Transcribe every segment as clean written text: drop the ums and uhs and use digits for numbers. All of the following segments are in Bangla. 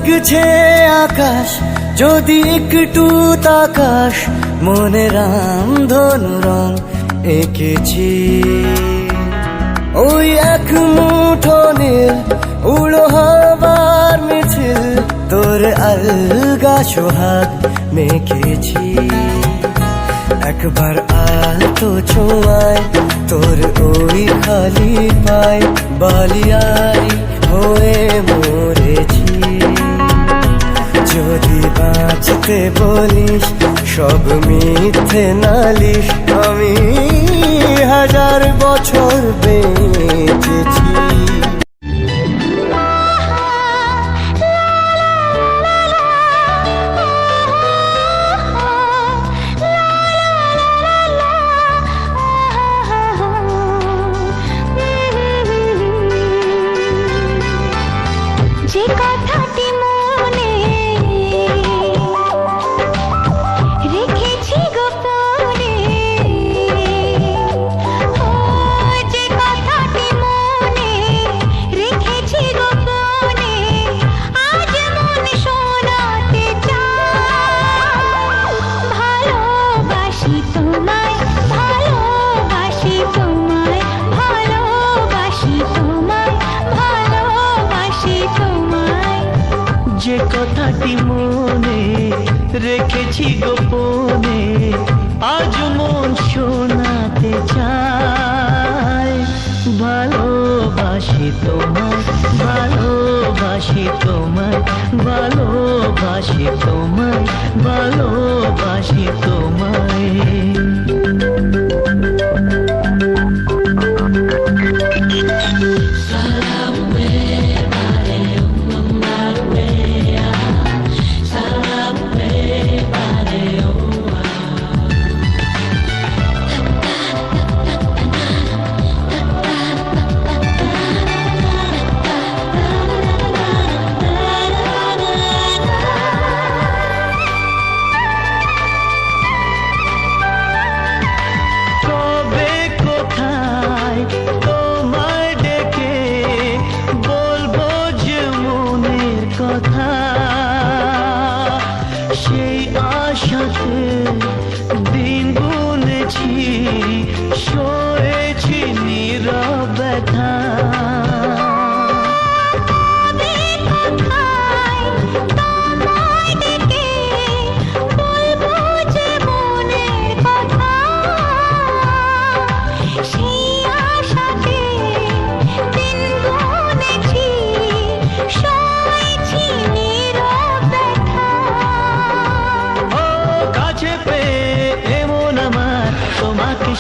লাগছে আকাশ যদি একটু তাকাস, মনে রামধনু রং এঁকেছি। ওই এক মুঠো নীল উড়ো হবার মিছিল, তোর আলগা সোহাগ মেখেছি। একবার আলতো ছোঁয়ায় তোর ওই খালি পায় বালিয়ারি হয়ে মরেছি। যদি বাঁচতে বলিস সব মিথ্যে নালিশ, আমি 1000 বছর বেঁচেছি। যে কথাটি মনে রেখেছি গোপনে, যে কথাটি মনে রেখেছি গোপনে, আজ মন শোনাতে চাই। ভালোবাসি তোমায়, ভালোবাসি তোমায়, ভালোবাসি তোমায়, ভালোবাসি তোমায়। যে কথাটি মনে রেখেছি গোপনে, আজ মন শোনাতে চায়। ভালোবাসি তোমায়, ভালোবাসি তোমায়, ভালোবাসি তোমায়, ভালোবাসি তোমায়। সেই আশাতে দিন গুনেছি, সয়েছি নীরব ব্যথা।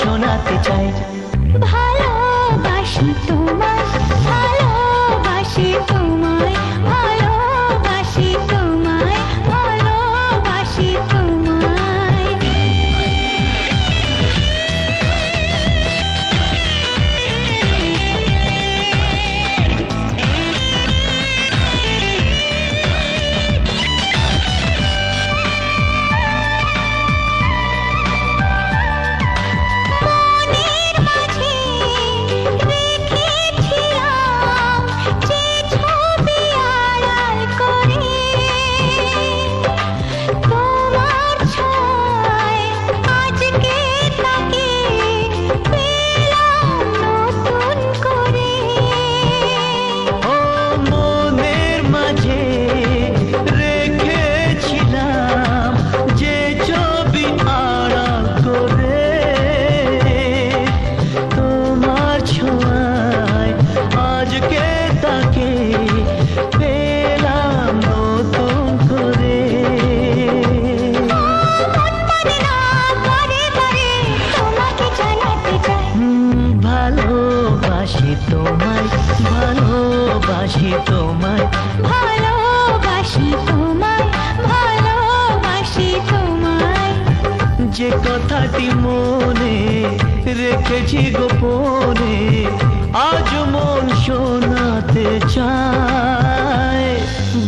শোনাতে চাই ভালোবাসি তোমায়, ভালোবাসি তোমায়, ভালোবাসি তোমায়, ভালোবাসি তোমায়। ভালোবাসি তোমায়, ভালোবাসি তোমায়, ভালোবাসি তোমায়, ভালোবাসি তোমায়। যে কথাটি মনে রেখেছি গোপনে, আজ মন শোনাতে চায়।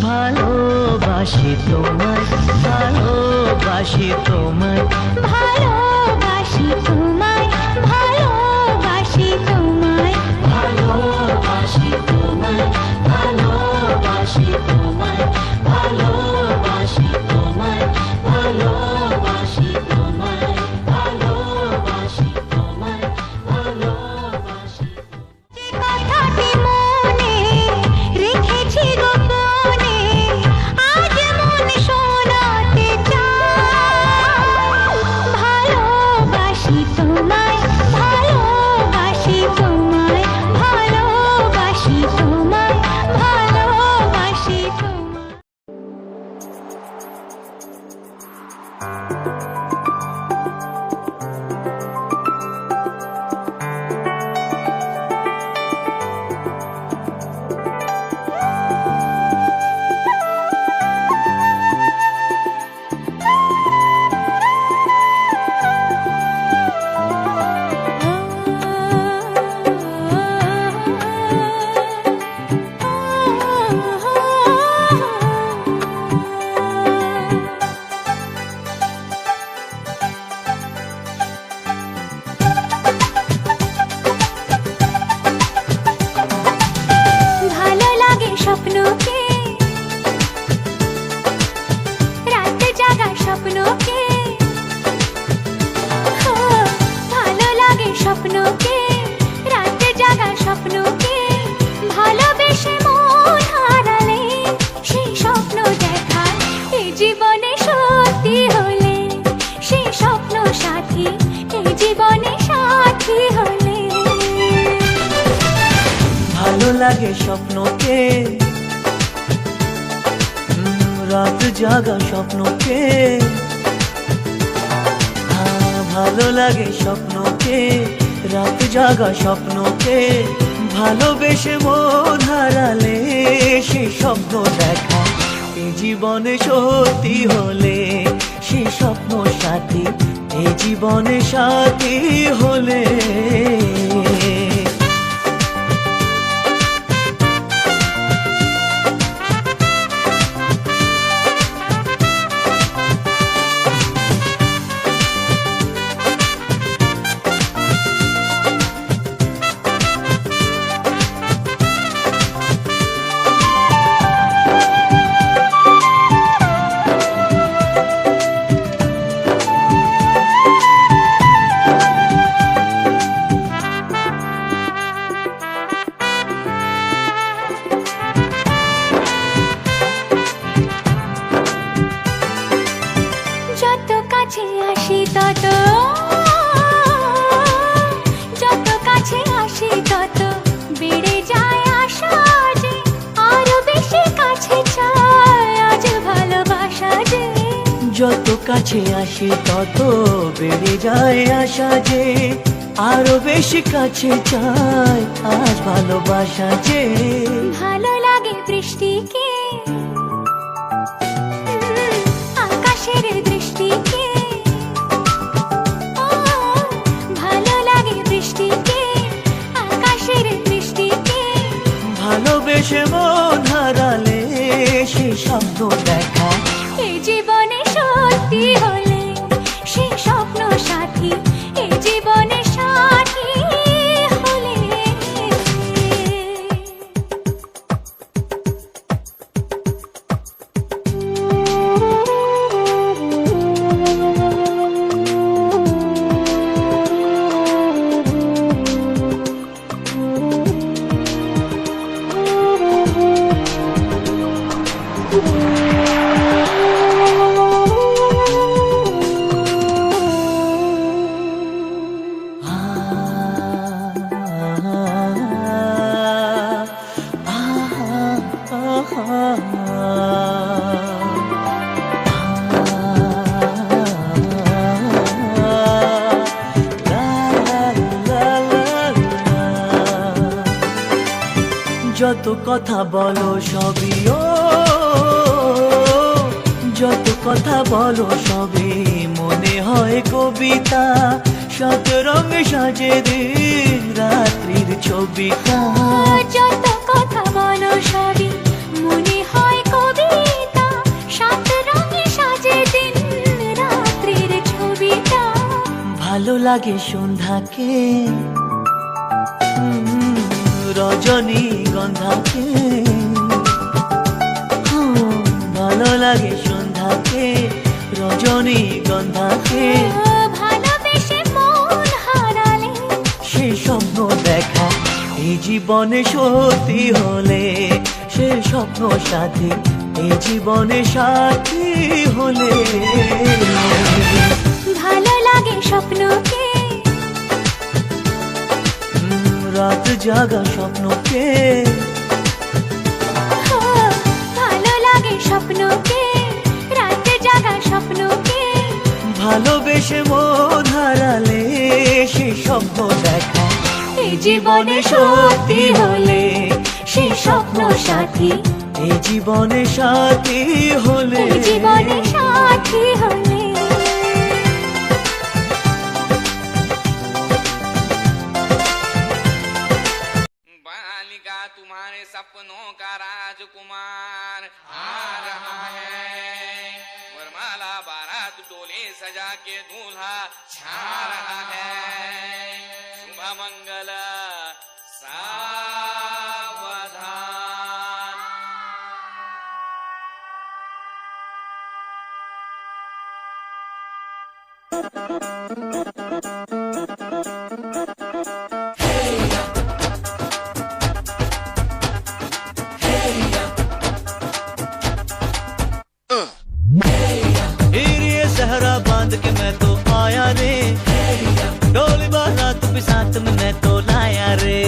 ভালোবাসি তোমায়, ভালোবাসি তোমায়, ভালোবাসি তোমায়, ভালোবাসি তোমায়, ভালোবাসি তোমায়, ভালোবাসি তোমায়। ভালো লাগে স্বপ্নকে, রাত জাগা স্বপ্নকে, ভালো লাগে স্বপ্নকে, রাত জাগা স্বপ্নকে, ভালোবেসে মন হারালে সে স্বপ্ন দেখা এই জীবনে সত্যি হলে, সে স্বপ্ন সাথী এই জীবনে সাথী হলে। যত কাছে আসি তত, যত কাছে আসি তত বেড়ে যায় আশা যে আরো বেশি কাছে চাই আজ ভালোবাসা যে। যত কাছে আসি তত বেড়ে যায় আশা যে আরো বেশি কাছে চাই আজ ভালোবাসা যে। ভালো লাগে বৃষ্টিকে, আকাশের দৃষ্টিকে, ভালো লাগে বৃষ্টিকে, আকাশের দৃষ্টিকে, ভালোবেসে মন হারালে সে স্বপ্ন দেখা এই জীবনে সত্যি হলে সে স্বপ্ন সাথী এই জীবনে সাথী হলে। যত কথা বলো সবই ও, যত কথা বলো সবই মনে হয় কবিতা, শত রঙে সাজে দিন রাত্রির ছবিটা। যত কথা বলো সবই মনে হয় কবিতা, সাত রঙে সাজে দিন রাত্রির ছবিটা। ভালো লাগে সন্ধ্যাকে, রজনী গন্ধাকে, ভালো লাগে সন্ধ্যাকে, রজনী গন্ধাকে, ভালোবেসে মন হারালে সে স্বপ্ন দেখা এই জীবনে সত্যি হলে, সে স্বপ্ন সাথী এই জীবনে সাথী হলে। ভালো লাগে স্বপ্নকে, রাত জাগা স্বপ্নকে, ভালো লাগে স্বপ্নকে, রাত জাগা স্বপ্নকে, ভালোবেসে মন হারালে সে স্বপ্ন দেখা এই জীবনে সত্যি হলে, সে স্বপ্ন সাথী এই জীবনে সাথী হলে। এই জীবনে সাথী হলে। बालिका तुम्हारे सपनों का राजकुमार आ रहा है, वरमाला बारात डोले सजा के दूल्हा छा रहा है। शुभ मंगल सावधान। ये सहरा बांध के मैं तो आया रे, डोली बारात भी साथ में मैं तो लाया रे।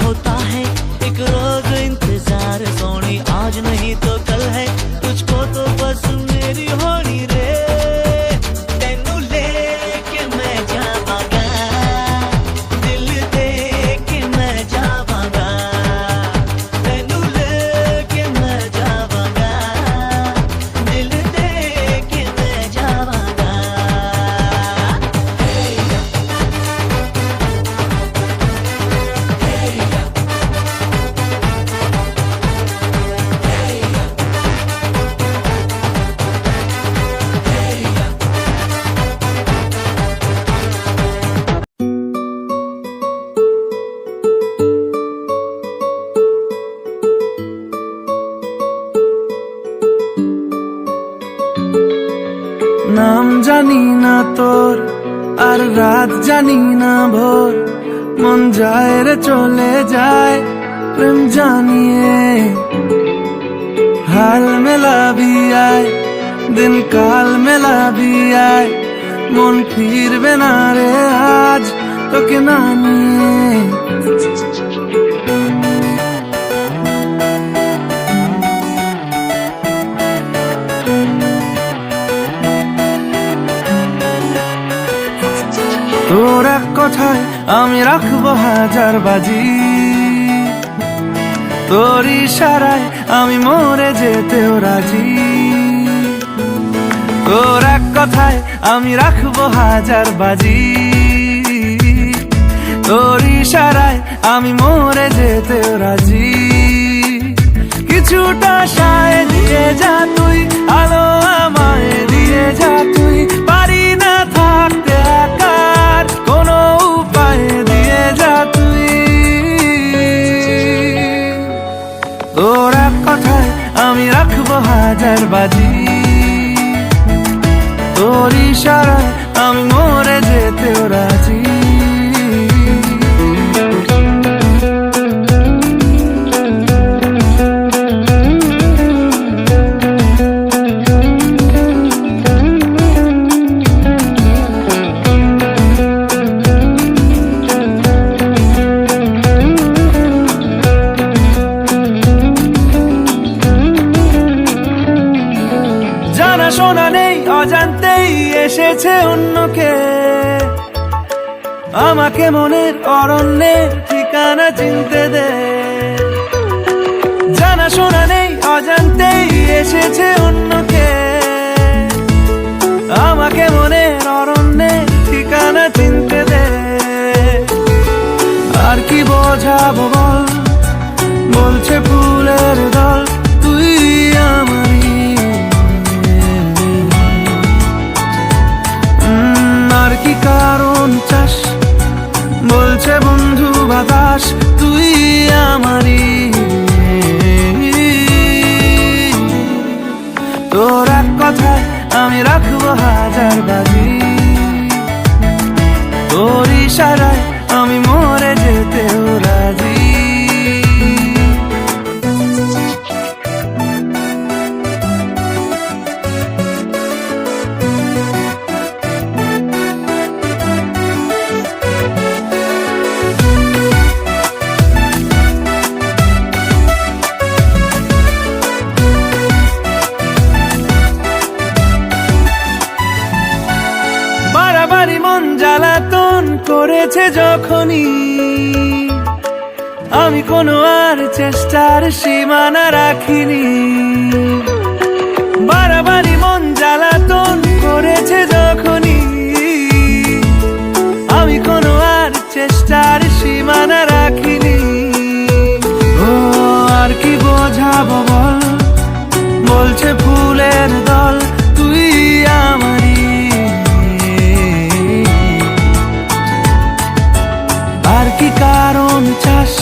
होता है एक रोज इंतजार सोनी, आज नहीं तो कल है तुझको तो बस मेरी होनी रे। तेनू लेके मैं जावांगा, दिल दे के मैं जावांगा, तेनू लेके मैं जावांगा, दिल दे के मैं जावांगा। নাম জানি না তোর আর রাত জানি না ভোর, মন যায় রে চলে যায় প্রেম জানিয়ে। হাল মেলাবি আয়, দিন কাল মেলাবি আয়, মন ফিরবে না রে আজ তোকে না নিয়ে। তোর এক কথায় আমি রাখবো হাজার বাজি, তোর ইশারায় আমি মরে যেতেও রাজি। তোর এক কথায় আমি রাখবো হাজার বাজি, তোর ইশারায় আমি মরে যেতেও রাজি। কিছুটা সায় দিয়ে যা তুই, আলো আমায় দিয়ে যা তুই, পারি না থাকতে একার কোনো উপায় দিয়ে যা তুই। তোর এক কথায় আমি রাখবো হাজার বাজি, তোর ইশারায় আমি মরে যেতেও রাজি। জানাশোনা নেই অজান্তেই এসেছে অন্যকে, আমাকে মনের অরণ্যের ঠিকানা চিনতে দে। জানাশোনা নেই অজান্তেই এসেছে অন্যকে, আমাকে মনের অরণ্যের ঠিকানা চিনতে দে। আর কি বোঝাবো বল, বলছে ফুলের দল তুই আমারই। আর কি কারণ চাস, বলছে বন্ধু বাতাস তুই আমারই। তোর এক কথায় আমি রাখবো হাজার বাজি, তোর ইশারায় আমি মরে যেতেও রাজি। বাড়াবাড়ি মন জ্বালাতন করেছে যখনই, আমি কোনো আর চেষ্টার সীমানা রাখিনি। বাড়াবাড়ি মন জ্বালাতন করেছে যখনই, আমি কোনো আর চেষ্টার সীমানা রাখিনি। ও আর কি বোঝাবো বল, বলছে ফুলের দল তুই আমারই। আর কি কারণ চাস,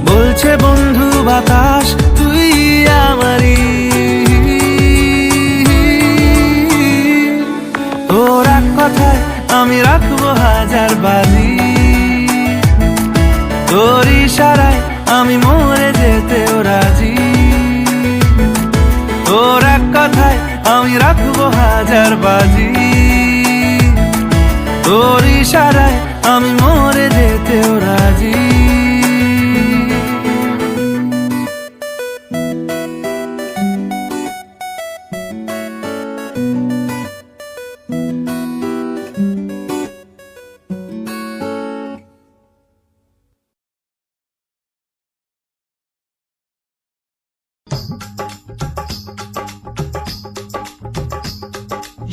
বলছে বন্ধু বাতাস তুই আমারই। তোর এক কথায় আমি রাখবো হাজার বাজি, তোর ইশারায় আমি মরে যেতেও রাজি। তোর এক কথায় আমি রাখবো হাজার বাজি, তোর ইশারায় আমি মরে যেতেও রাজি।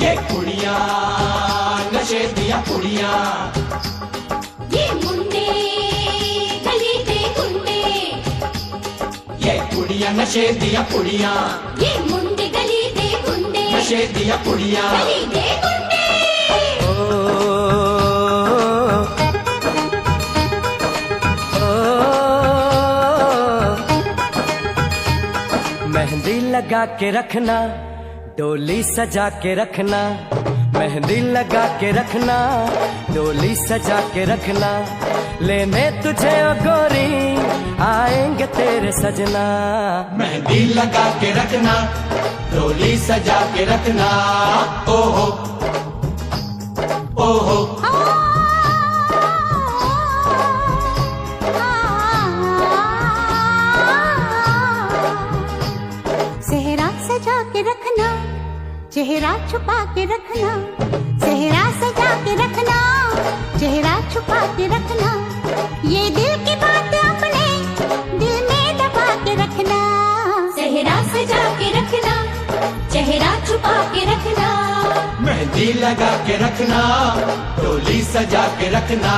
ये कुड़िया नशे दिया कुड़िया ये मुंडे गली दे गुंडे ये कुड़िया नशे दिया कुड़िया ये मुंडे गली दे गुंडे नशे दिया कुड़िया गली दे गुंडे मेहंदी लगा के रखना, डोली सजा के रखना, मेहंदी लगा के रखना, डोली सजा के रखना, लेने तुझे ओ गोरी आएंगे तेरे सजना। मेहंदी लगा के रखना, डोली सजा के रखना, ओहो ओहो सेहरा सजा के रखना, चेहरा छुपा के रखना, सेहरा सजा के रखना, चेहरा छुपा के रखना, ये दिल की बात अपने दिल में दबा के रखना। सेहरा सजा के रखना, चेहरा छुपा के रखना, मेहंदी लगा के रखना, डोली सजा के रखना।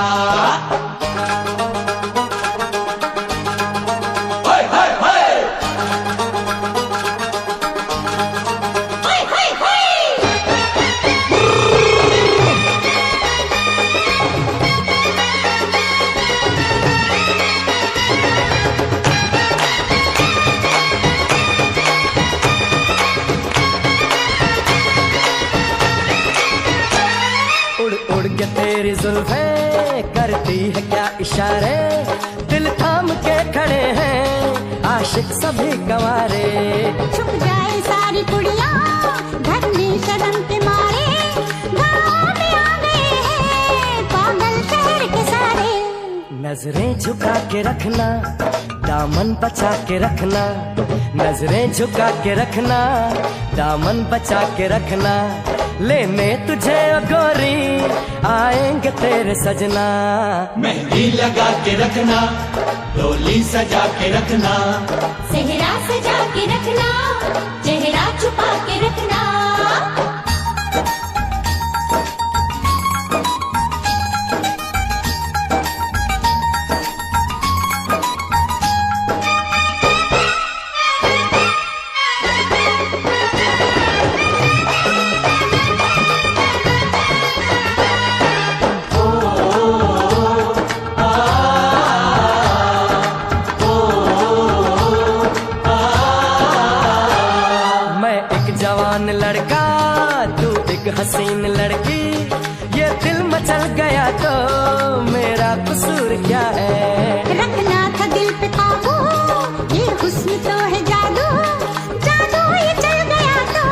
हाय हाय हाय उड़ उड़ के तेरी जुल्फे करती है क्या इशारे, दिल थाम के खड़े हैं आशिक सभी गवारे। छुप जाए सारी कुड़ियाँ घर में शर्म के मारे, गाँव में आ गए हैं पागल शहर के सारे। नजरें झुका के रखना, दामन बचा के रखना, नजरें झुका के रखना, दामन बचा के रखना, लेने तुझे ओ गोरी आएंगे तेरे सजना। मेहंदी लगा के रखना, डोली सजा के रखना, सेहरा सजा के रखना, चेहरा छुपा के रखना। मैं एक जवान लड़का, तू एक हसीन लड़की, ये दिल मचल गया तो मेरा कसूर क्या है। रखना था दिल पे काबू, ये हुस्न तो है जादू, जादू ये चल गया तो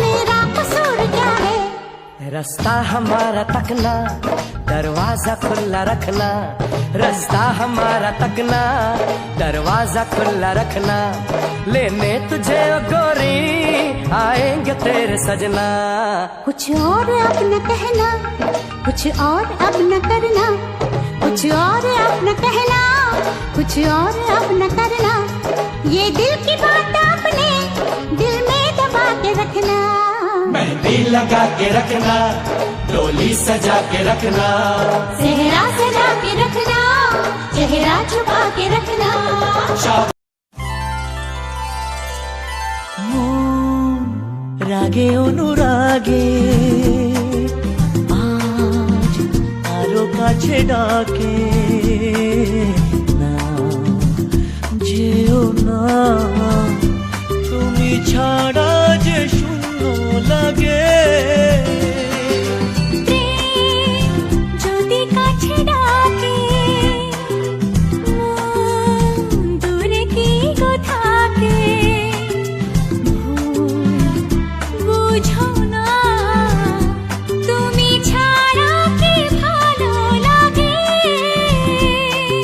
मेरा कसूर क्या है। रास्ता हमारा तकना, दरवाजा खुला रखना, रास्ता हमारा तकना, दरवाजा खुला रखना, लेने तुझे ओ गोरी आएंगे तेरे सजना। कुछ और अब न कहना, कुछ और अब न करना, कुछ और अब न कहना, कुछ और अब न करना, ये दिल की बात अपने दिल में दबा के रखना। मेहंदी लगा के रखना, डोली सजा के रखना, सेहरा सजा के रखना, चेहरा छुपा के रखना। शाबाश। রাগে অনুরাগে আজ আরো কাছে ডাকে না, যেও না তুমি ছাড়া যে শূন্য লাগে। যদি কাছে ডাকে মন দূরে কি গো থাকে, বুঝো না তুমি ছাড়া কি ভালো লাগে।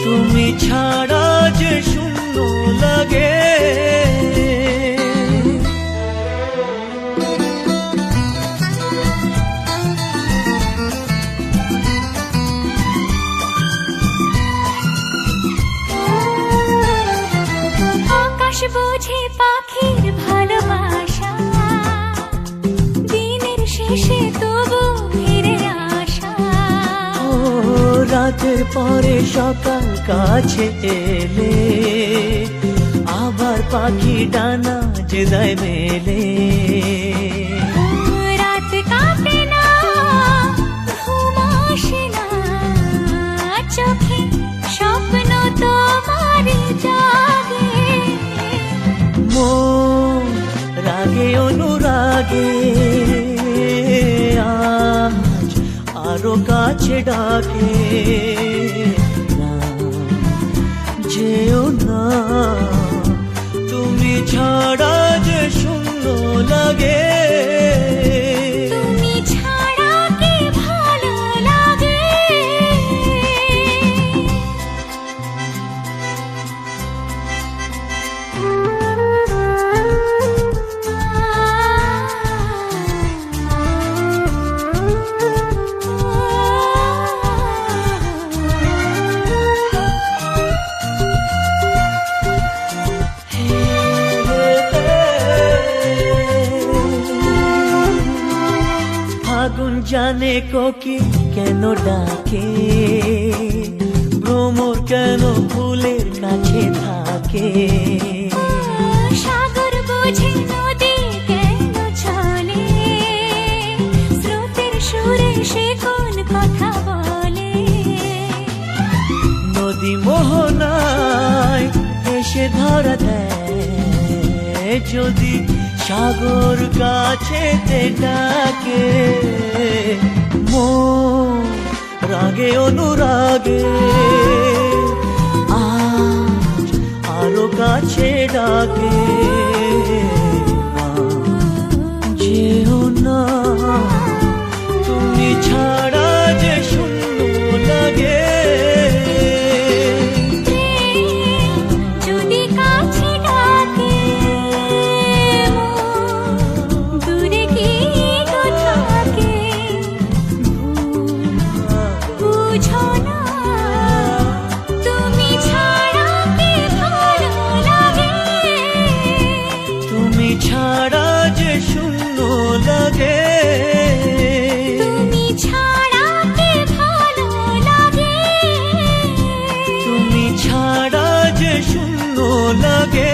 তুমি ছাড়া যে শূন্য লাগে। শেষে তবু ফিরে আসা। ও রাতের পরে সকাল কাছে এলে আবার পাখি ডানা যে দেয় মেলে। রাত কাটে না, ঘুম আসে না, চোখে স্বপ্ন তোমারই জাগে। মন রাগে অনুরাগে আজ আরো কাছে ডাকে। না যেও না, তুমি ছাড়া যে শূন্য লাগে। তুমি ছাড়া কি ভালো লাগে। ফাগুন জানে কোকিল কেন ডাকে, ভ্রমর কেন ফুলের কাছে থাকে। সাগর বোঝে নদী কেন চলে, স্রোতের সুরে সে কোন কথা বলে। নদী মোহনায় এসে ধরা দেয় যদি সাগর কাছে ডাকে। মন রাগে অনুরাগে আজ আরো কাছে ডাকে। যেও না, তুমি ছাড়া যে শূন্য লাগে। যদি কাছে ডাকে, দূরে কি তো থাকে, বুঝো না, তুমি ছাড়া কি ভালো লাগে। তুমি ছাড়া যে শূন্য লাগে। তুমি ছাড়া কি ভালো লাগে। তুমি ছাড়া যে শূন্য লাগে।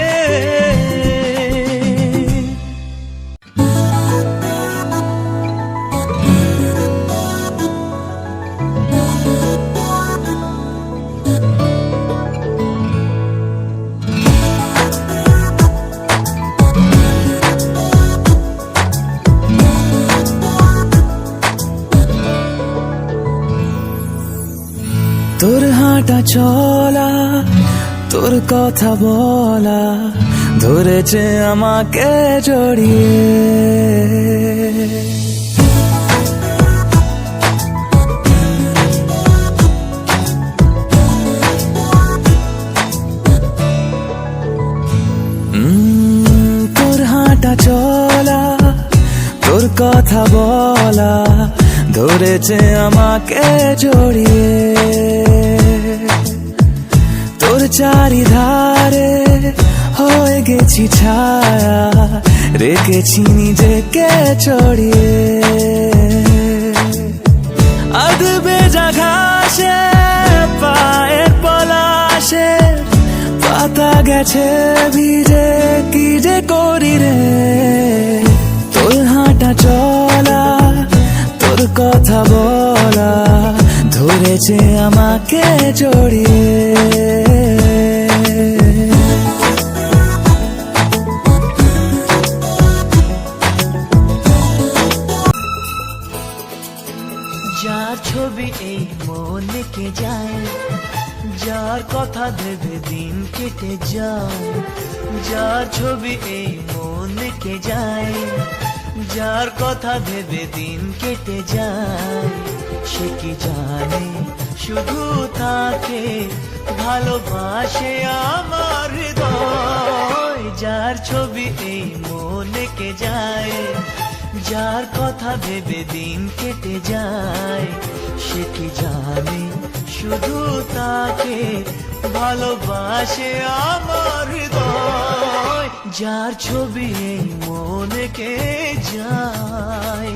তোর হাঁটা চলা, তোর কথা বলা ধরেছে আমাকে জড়িয়ে। তোর হাঁটা চলা, তোর কথা বলা ধরেছে আমাকে জড়িয়ে। তোর চারিধারে হয়ে গেছি ছায়া, রেখেছি নিজেকে চড়িয়ে। আধ ভেজা ঘাসে পায়ের পলাশে পাতা গেছে ভিজে, কি যে করি রে। তোর হাঁটা চলা, তোর কথা বলা ধরেছে আমাকে জড়িয়ে। যার ছবি এই মনে কে যায়, যার কথা ভেবে দিন কেটে যায়। যার ছবি এই মনে কে যায়, যার কথা ভেবে দিন কেটে যায়। সে কি জানে শুধু তাকে ভালোবাসে আমার হৃদয়। যার ছবি এই মনে কে যায়, যার কথা ভেবে দিন কেটে যায়। সে কি জানে শুধু তাকে ভালোবাসে আমার হৃদয়। যার ছবি এই মনে কে যায়।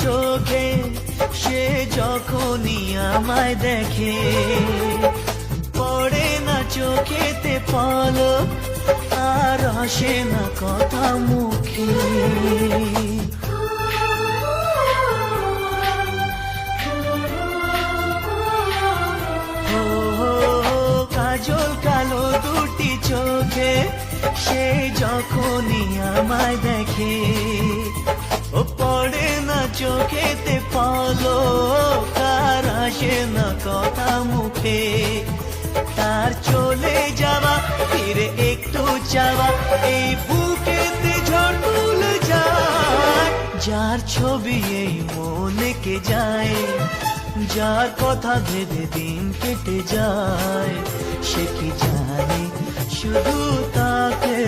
চোখে সে যখনই আমায় দেখে পড়ে না চোখেতে পলক আর আসে না কথা মুখে কাজল কালো দুটি চোখে সে যখনই আমায় দেখে ও পড়ে না চোখেতে পলক আর আসে না কথা মুখে তার চলে যাওয়া ফিরে একটু চাওয়া এই বুকেতে ঝড় তুলে যায় যার ছবি এই মনে কে যায় যার কথা ভেবে দিন কেটে যায় সে কি জানে শুধু তাকে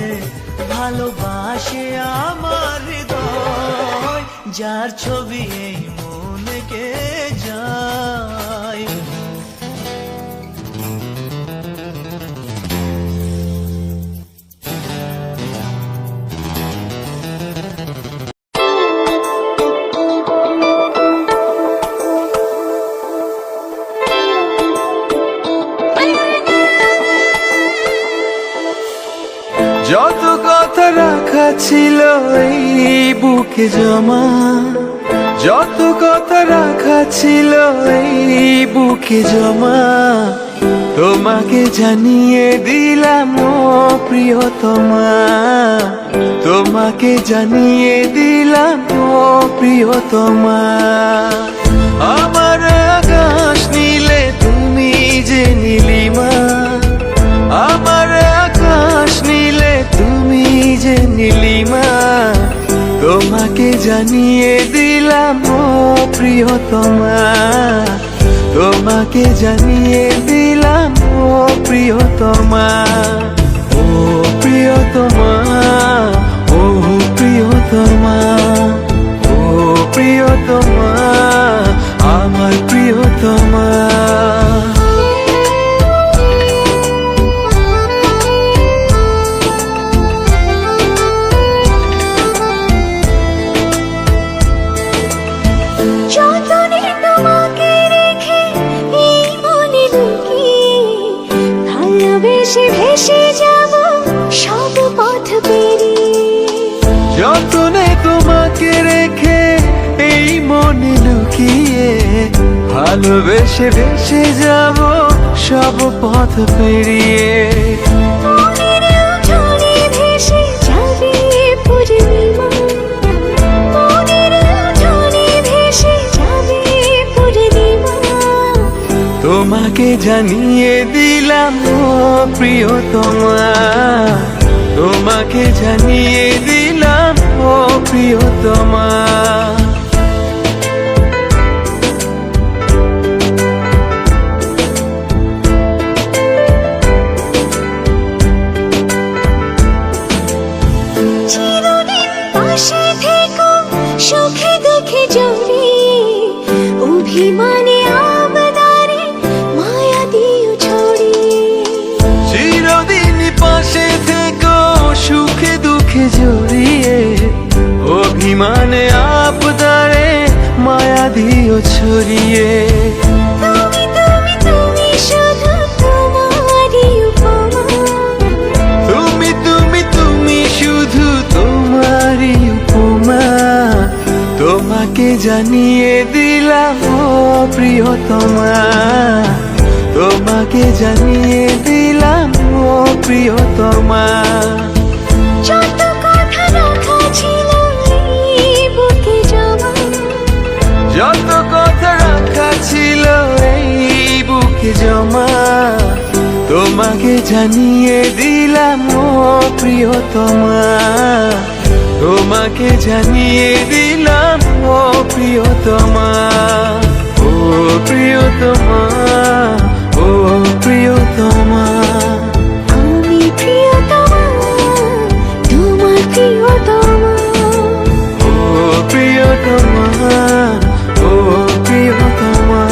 ভালোবাসে আমার হৃদয় যার ছবি এই মনে কে যায় যত কথা রাখা ছিল এই বুকে জমা যত কথা রাখা ছিল এই বুকে জমা তোমাকে জানিয়ে দিলাম ও প্রিয়তমা তোমাকে জানিয়ে দিলাম ও প্রিয়তমা আমার আকাশ নীলে তুমি যে নীলিমা আমার আকাশ নীলে তুমি যে নীলিমা তোমাকে জানিয়ে দিলাম ও প্রিয়তমা তোমাকে জানিয়ে দিলাম ও প্রিয়তমা ও প্রিয়তমা ও প্রিয়তমা ও প্রিয়তমা আমার প্রিয়তমা ভেসে যাব সব পথ পেরিয়ে যতনে তোমাকে রেখে এই মনে লুকিয়ে ভালোবেসে ভেসে যাব সব পথ পেরিয়ে মনের উঠোনে ভেসে যাবে পূর্ণিমা মনের উঠোনে ভেসে যাবে পূর্ণিমা তোমাকে জানিয়ে দিলাম ও প্রিয়তমা তোমাকে জানিয়ে দিলাম ও প্রিয়তমা চিরদিন পাশে থেকো সুখে দুঃখে জড়িয়ে অভিমানে আবদারে মায়া দিও ছড়িয়ে চিরদিন পাশে থেকো সুখে দুঃখে জড়িয়ে অভিমানে আপদারে মায়া দিও ছড়িয়ে তুমি তুমি তুমি শুধু তোমারই উপমা তুমি তুমি তুমি শুধু তোমারই উপমা তোমাকে জানিয়ে দিলাম ও প্রিয়তমা তোমাকে জানিয়ে দিলাম ও প্রিয়তমা যত কথা রাখা ছিল এই বুকে জমা যত কথা রাখা ছিল এই বুকে জমা তোমাকে জানিয়ে দিলাম ও প্রিয়তমা তোমাকে জানিয়ে দিলাম ও প্রিয়তমা ও প্রিয়তমা ও প্রিয়তমা আমি প্রিয়তমা তোমার প্রিয়তমা ও প্রিয়তমা ও প্রিয়তমা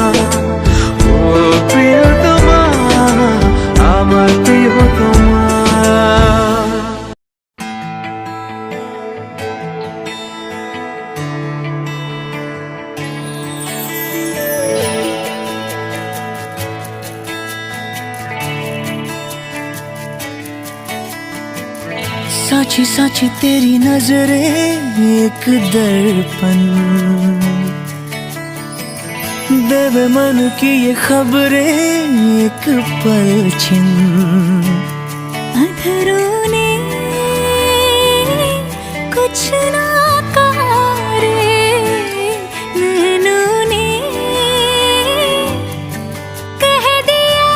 ও প্রিয়তমা আমার প্রিয়তমা साची साची तेरी नजरें एक दर्पण, देवे मन की ये खबरें एक पलछिन। अधरों ने कुछ ना कहा रे, नैनों ने कह दिया।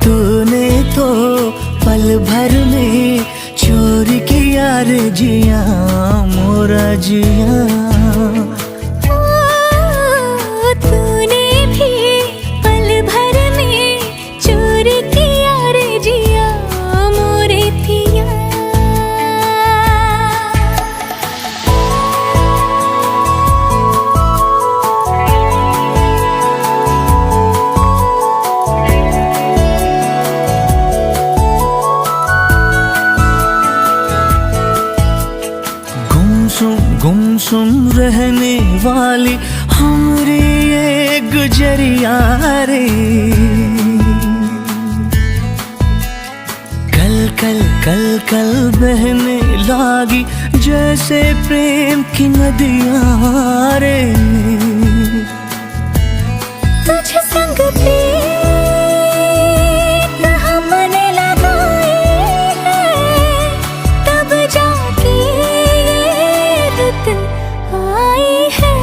तूने तो पल भर में चोरी किया रे जिया मोरा जिया। तूने भी पल भर में चोरी किया रे जिया मोरे पिया। गुमसुम रहने वाली हमारी ये गुजरिया रे। कल कल कल कल बहने लागी जैसे प्रेम की नदियां रे। तुझ संग प्रीत हमने लगाए हैं, तब जाके ये रुत आई है।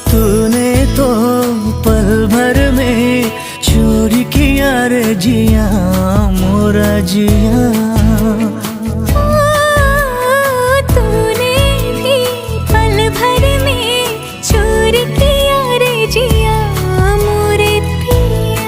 तूने तो पल भर में चोरी किया रे जिया मोरा जिया। तूने भी पल भर में चोरी किया रे जिया मोरे पिया।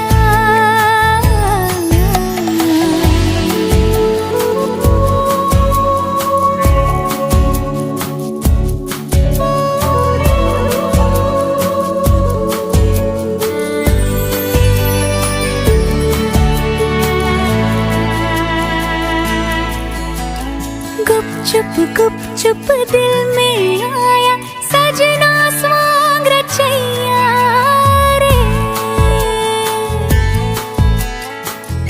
गुप चुप दिल में आया सजना स्वांग रचैया रे।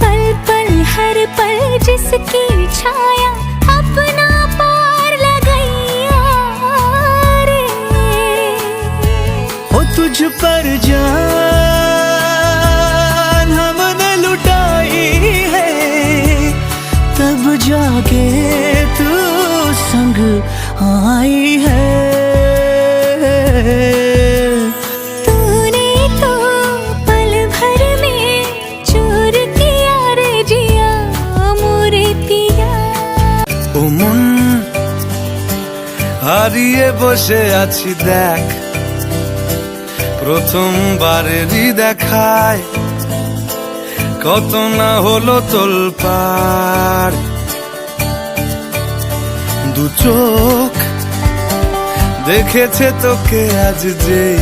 पल पल हर पल जिसकी छाया अपना पार लगैया रे। ओ तुझ पर जान हमने लुटाई है, तब जाके तू संग आई है। तूने तो पल भर में चोर किया रे जिया मोरे पिया। ও মন হারিয়ে বসে আছি দেখ, প্রথমবারেরই দেখায় কত না হলো তোলপাড়। দু চোখ দেখেছে তোকে আজ যেই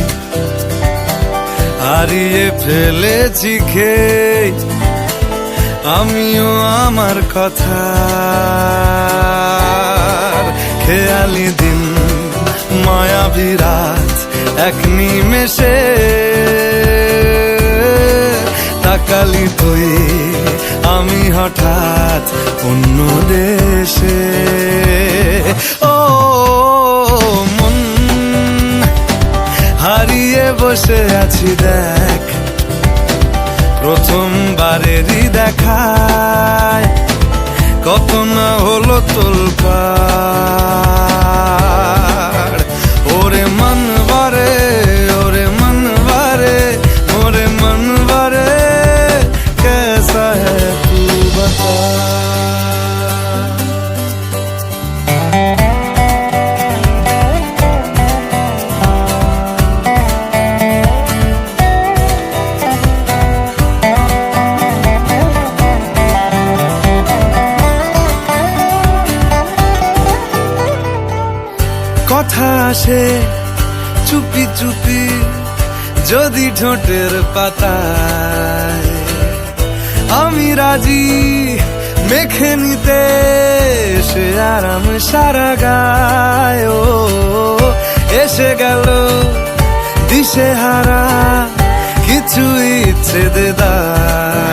হারিয়ে ফেলেছি খেই আমিও আমার কথা। খেয়ালি দিন মায়াবী রাত এক নিমেষে তাকালি তুই আমি হঠাৎ অন্য দেশে। ও মন হারিয়ে বসে আছি দেখ, প্রথমবারেরই দেখায় কত না হলো তোলপাড়। ওরে মনবারে ওরে মনবারে ওরে মনবারে कैसा है तू बता। কথা আসে চুপি চুপি যদি ঠোঁটের পাতায়, আমি রাজি মেখে নিতে সে আরাম সারা গায়। ও এসে গেল দিশে হারা কিছু ইচ্ছে দেদার।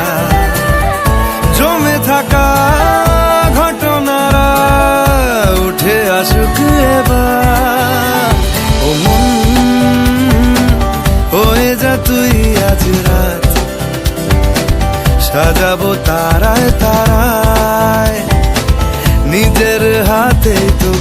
আজ রাত সাজাবো তারায় তারায় নিজের হাতে তো